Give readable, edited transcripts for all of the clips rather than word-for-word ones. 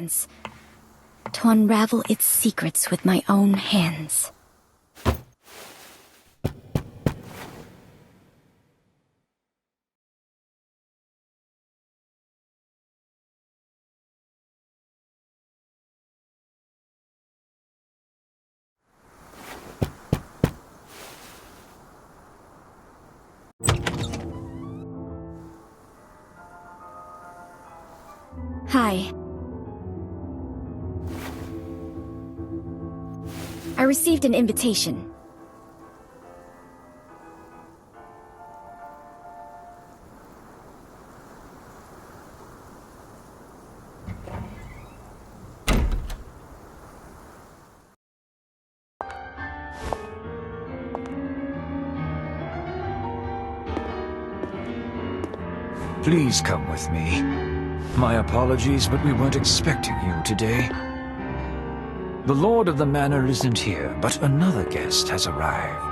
chance to unravel its secrets with my own hands. Hi. I received an invitation. Please come with me. My apologies, but we weren't expecting you today. The Lord of the Manor isn't here, but another guest has arrived.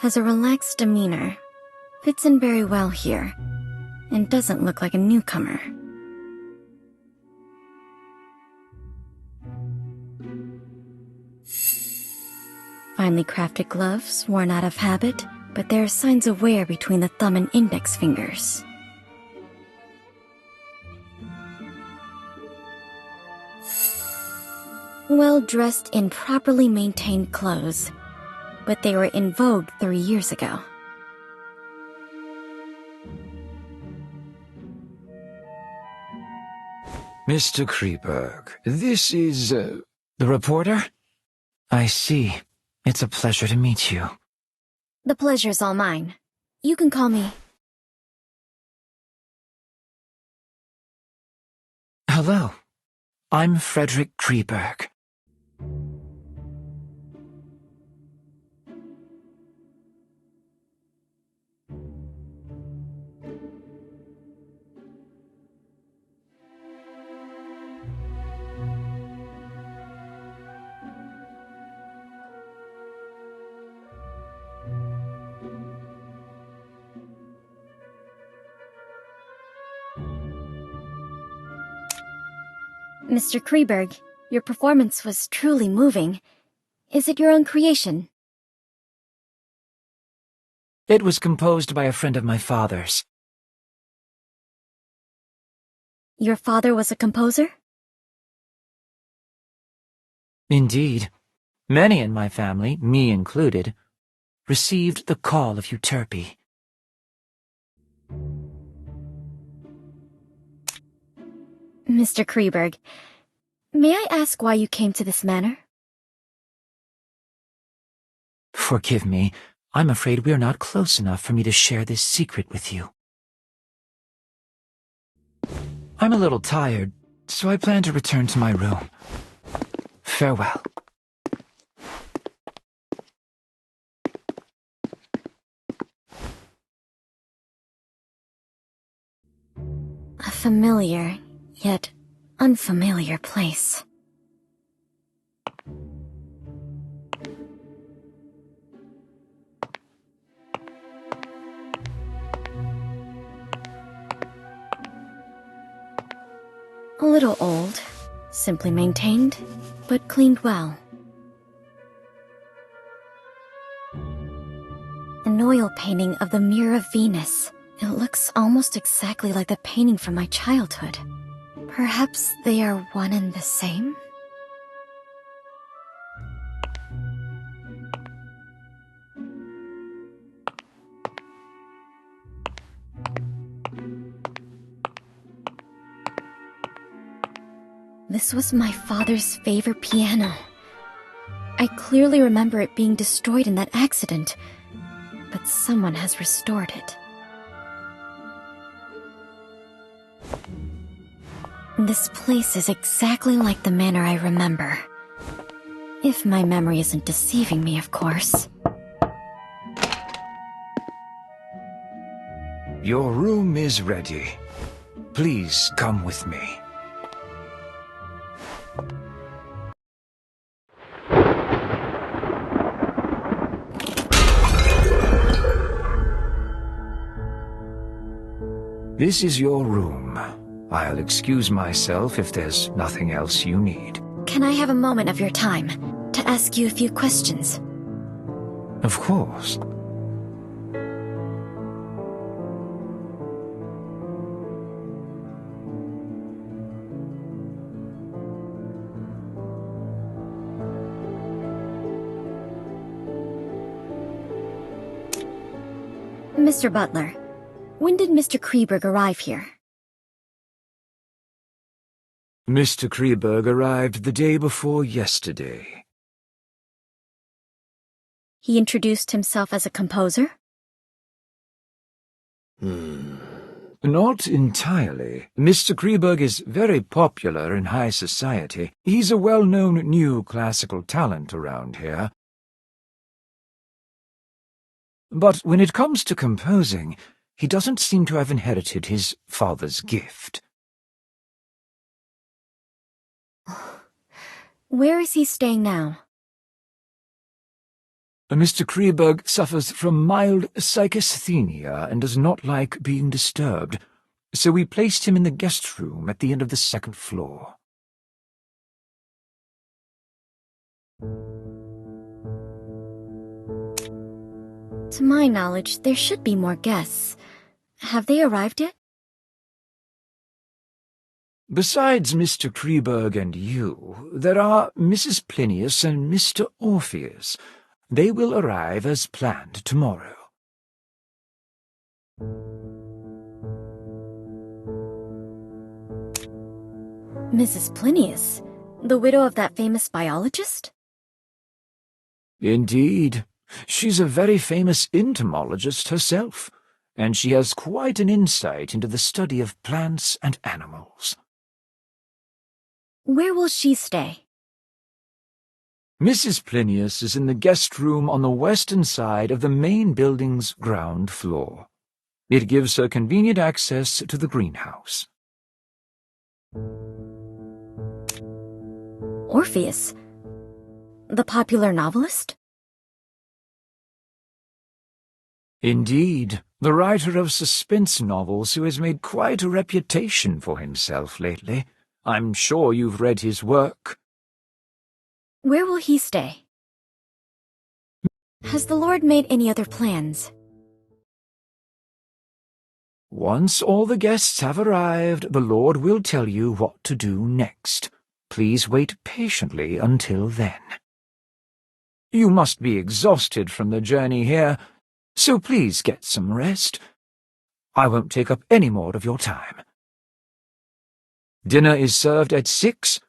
Has a relaxed demeanor, fits in very well here, and doesn't look like a newcomer. Finely crafted gloves, worn out of habit, but there are signs of wear between the thumb and index fingers. Well dressed in properly maintained clothes, but they were in vogue 3 years ago. Mr. Kreberg, this is, the reporter? I see. It's a pleasure to meet you. The pleasure's all mine. You can call me... Hello. I'm Frederick Kreberg. Mr. Kreberg, your performance was truly moving. Is it your own creation? It was composed by a friend of my father's. Your father was a composer? Indeed. Many in my family, me included, received the call of Euterpe. Mr. Kreberg, may I ask why you came to this manor? Forgive me, I'm afraid we're not close enough for me to share this secret with you. I'm a little tired, so I plan to return to my room. Farewell. A familiar, yet unfamiliar place. A little old, simply maintained, but cleaned well. An oil painting of the Mirror of Venus. It looks almost exactly like the painting from my childhood. Perhaps they are one and the same? This was my father's favorite piano. I clearly remember it being destroyed in that accident, but someone has restored it. This place is exactly like the manor I remember. If my memory isn't deceiving me, of course. Your room is ready. Please come with me. This is your room. I'll excuse myself if there's nothing else you need. Can I have a moment of your time to ask you a few questions? Of course. Mr. Butler, when did Mr. Kreberg arrive here? Mr. Kreberg arrived the day before yesterday. He introduced himself as a composer? Not entirely. Mr. Kreberg is very popular in high society. He's a well-known new classical talent around here. But when it comes to composing, he doesn't seem to have inherited his father's gift. Where is he staying now? Mr. Kreberg suffers from mild psychasthenia and does not like being disturbed, so we placed him in the guest room at the end of the second floor. To my knowledge, there should be more guests. Have they arrived yet? Besides Mr. Kreberg and you, there are Mrs. Plinius and Mr. Orpheus. They will arrive as planned tomorrow. Mrs. Plinius, the widow of that famous biologist? Indeed. She's a very famous entomologist herself, and she has quite an insight into the study of plants and animals. Where will she stay? Mrs. Plinius is in the guest room on the western side of the main building's ground floor. It gives her convenient access to the greenhouse. Orpheus? The popular novelist? Indeed, the writer of suspense novels who has made quite a reputation for himself lately. I'm sure you've read his work. Where will he stay? Has the Lord made any other plans? Once all the guests have arrived, the Lord will tell you what to do next. Please wait patiently until then. You must be exhausted from the journey here, so please get some rest. I won't take up any more of your time. Dinner is served at 6.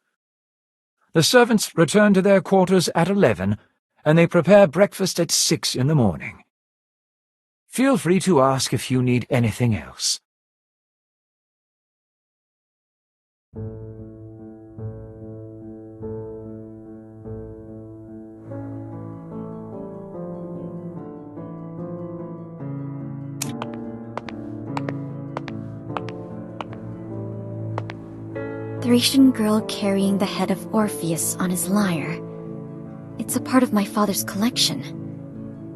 The servants return to their quarters at 11, and they prepare breakfast at 6 in the morning. Feel free to ask if you need anything else. Thracian girl carrying the head of Orpheus on his lyre. It's a part of my father's collection.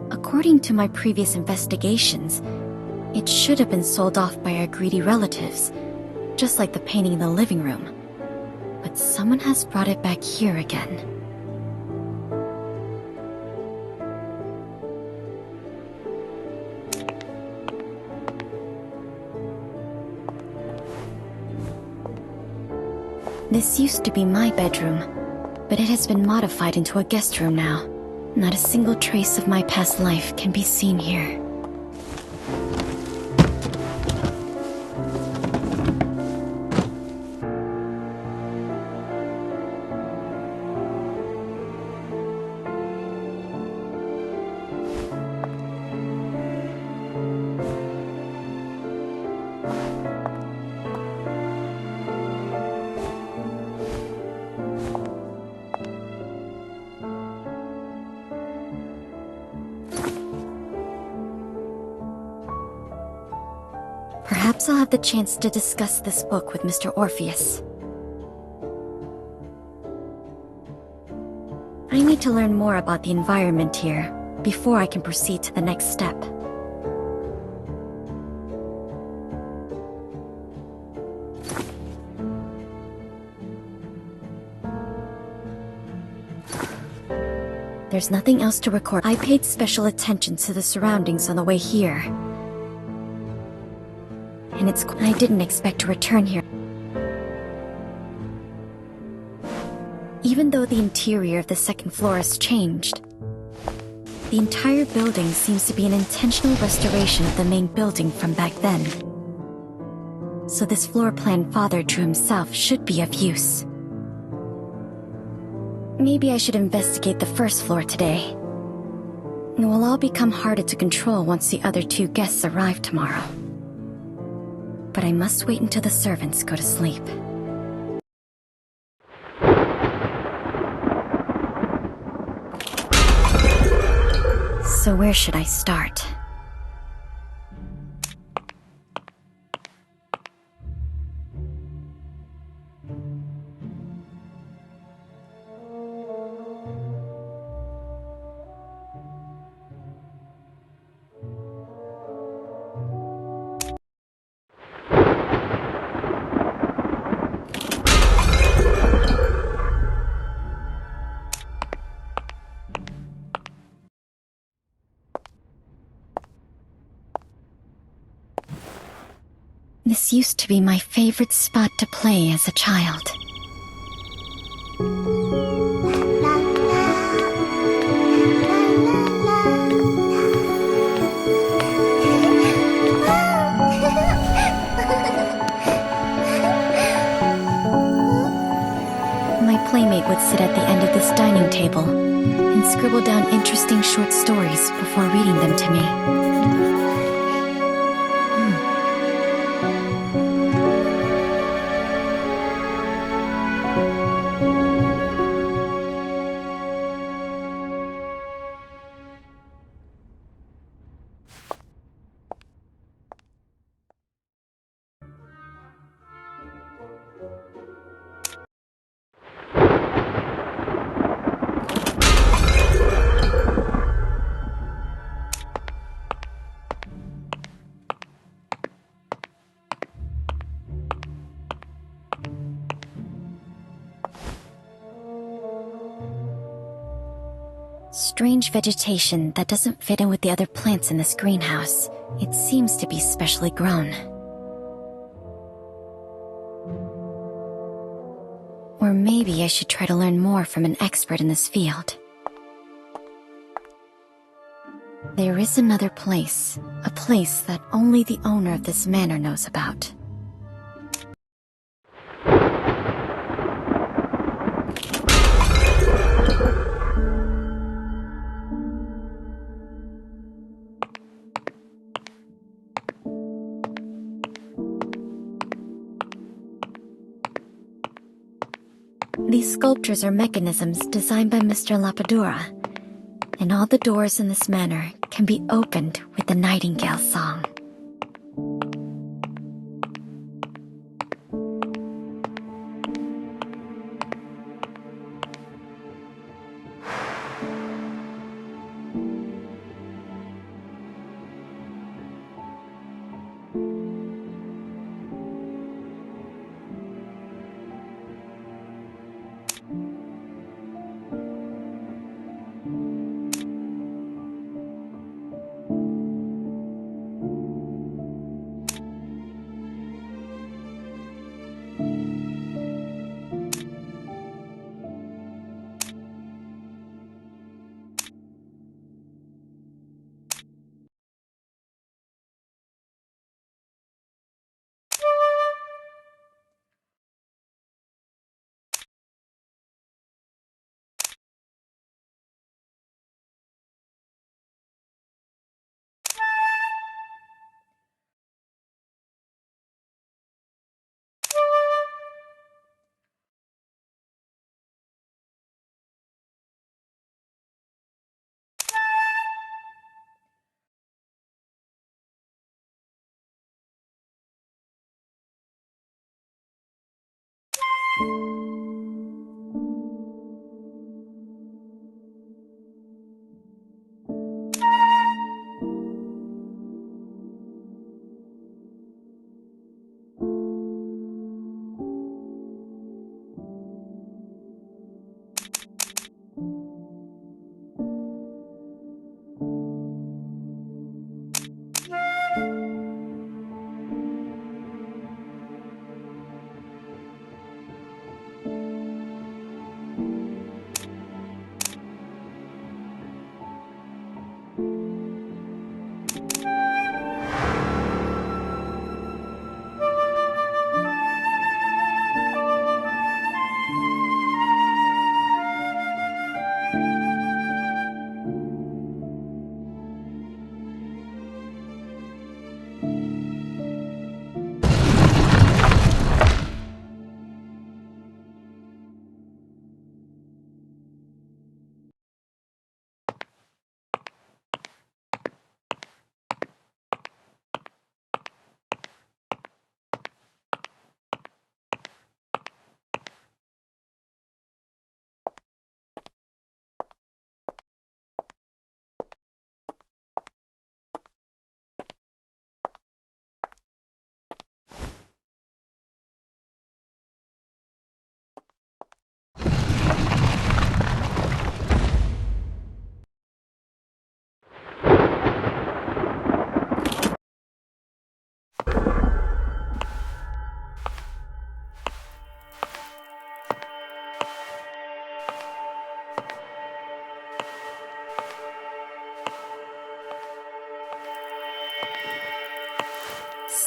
According to my previous investigations, it should have been sold off by our greedy relatives, just like the painting in the living room. But someone has brought it back here again. This used to be my bedroom, but it has been modified into a guest room now. Not a single trace of my past life can be seen here. Perhaps I'll have the chance to discuss this book with Mr. Orpheus. I need to learn more about the environment here before I can proceed to the next step. There's nothing else to record. I paid special attention to the surroundings on the way here. And I didn't expect to return here. Even though the interior of the second floor has changed, the entire building seems to be an intentional restoration of the main building from back then. So this floor plan Father drew himself should be of use. Maybe I should investigate the first floor today. It will all become harder to control once the other two guests arrive tomorrow. But I must wait until the servants go to sleep. So where should I start? This used to be my favorite spot to play as a child. My playmate would sit at the end of this dining table and scribble down interesting short stories before reading them to me. Strange vegetation that doesn't fit in with the other plants in this greenhouse. It seems to be specially grown. Or maybe I should try to learn more from an expert in this field. There is another place, a place that only the owner of this manor knows about. These sculptures are mechanisms designed by Mr. Lapadura, and all the doors in this manor can be opened with the nightingale song.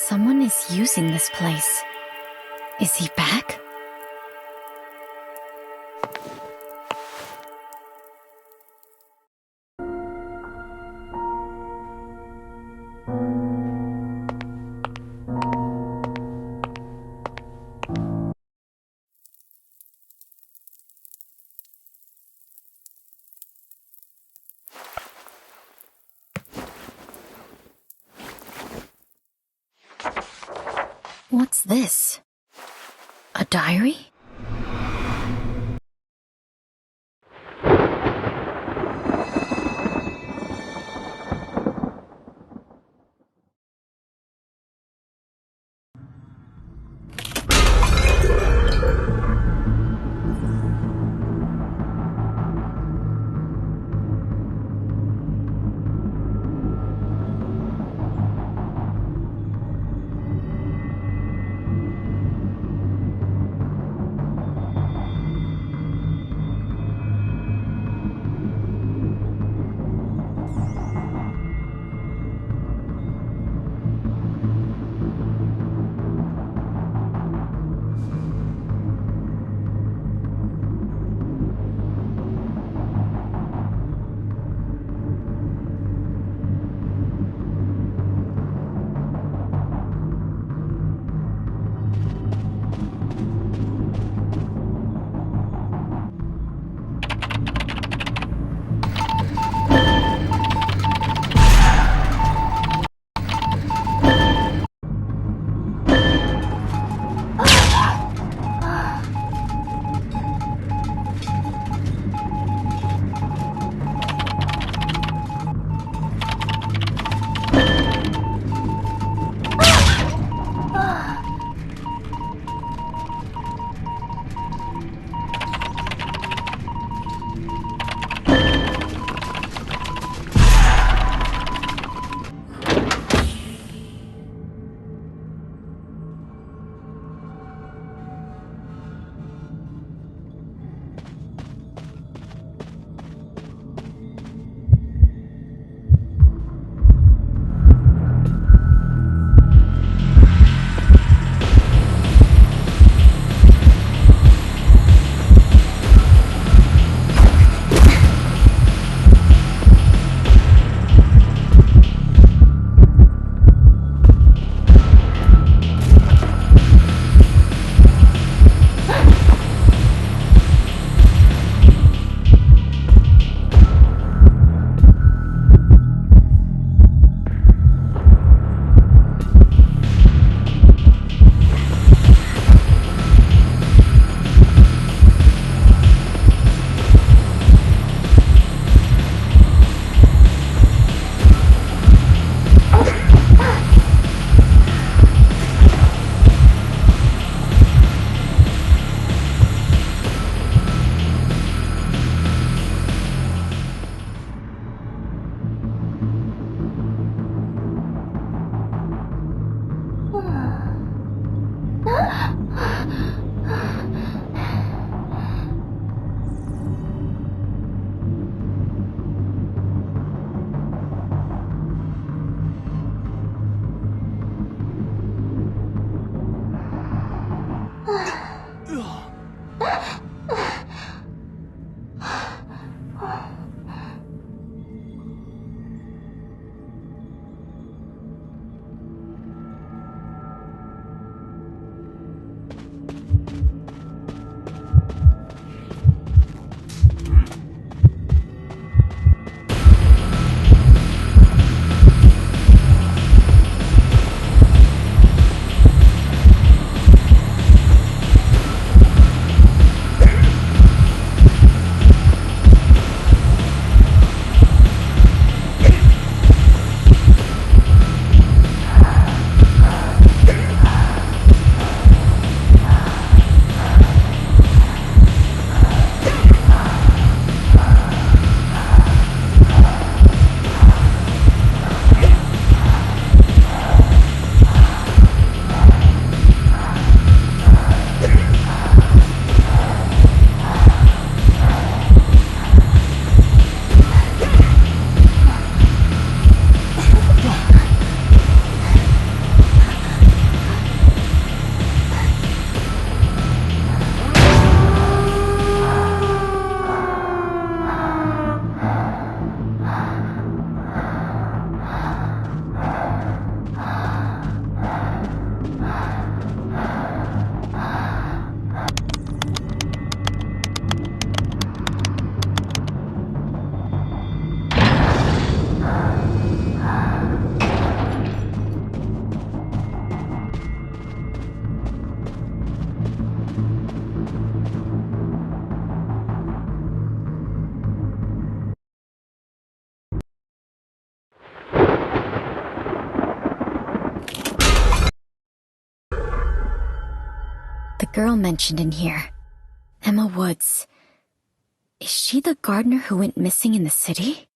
Someone is using this place. Is he back? What's this? A diary? the girl mentioned in here. Emma Woods. Is she the gardener who went missing in the city?